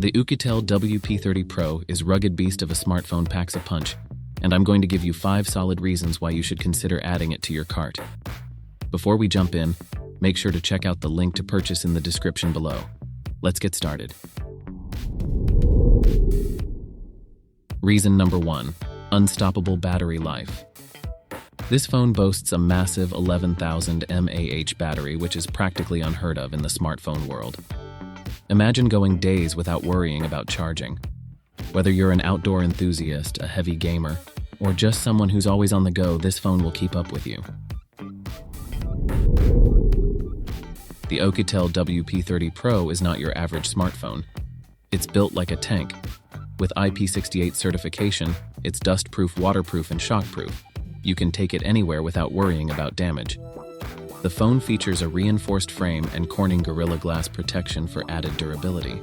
The Oukitel WP30 Pro is rugged beast of a smartphone packs a punch, and I'm going to give you 5 solid reasons why you should consider adding it to your cart. Before we jump in, make sure to check out the link to purchase in the description below. Let's get started. Reason number 1, unstoppable battery life. This phone boasts a massive 11,000 mAh battery, which is practically unheard of in the smartphone world. Imagine going days without worrying about charging. Whether you're an outdoor enthusiast, a heavy gamer, or just someone who's always on the go, this phone will keep up with you. The Oukitel WP30 Pro is not your average smartphone. It's built like a tank. With IP68 certification, it's dust-proof, waterproof, and shockproof. You can take it anywhere without worrying about damage. The phone features a reinforced frame and Corning Gorilla Glass protection for added durability.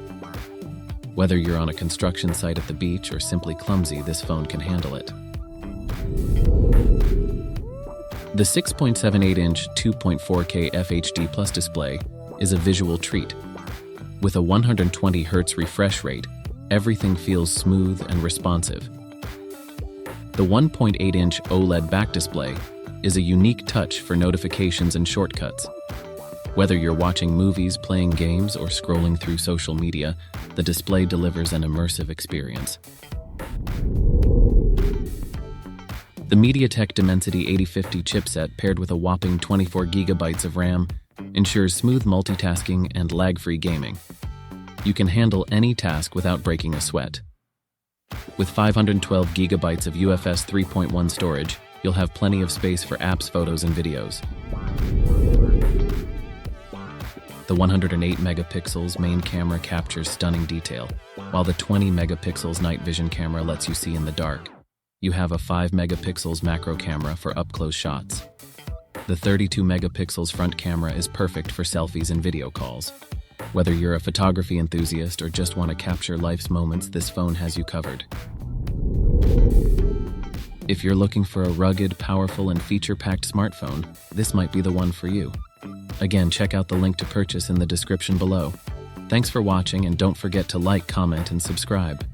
Whether you're on a construction site at the beach or simply clumsy, this phone can handle it. The 6.78-inch 2.4K FHD Plus display is a visual treat. With a 120 Hz refresh rate, everything feels smooth and responsive. The 1.8-inch OLED back display is a unique touch for notifications and shortcuts. Whether you're watching movies, playing games, or scrolling through social media, the display delivers an immersive experience. The MediaTek Dimensity 8050 chipset, paired with a whopping 24 GB of RAM, ensures smooth multitasking and lag-free gaming. You can handle any task without breaking a sweat. With 512 GB of UFS 3.1 storage, you'll have plenty of space for apps, photos, and videos. The 108 megapixels main camera captures stunning detail, while the 20 megapixels night vision camera lets you see in the dark. You have a 5 megapixels macro camera for up-close shots. The 32 megapixels front camera is perfect for selfies and video calls. Whether you're a photography enthusiast or just want to capture life's moments, this phone has you covered. If you're looking for a rugged, powerful, and feature-packed smartphone, this might be the one for you. Again, check out the link to purchase in the description below. Thanks for watching, and don't forget to like, comment, and subscribe.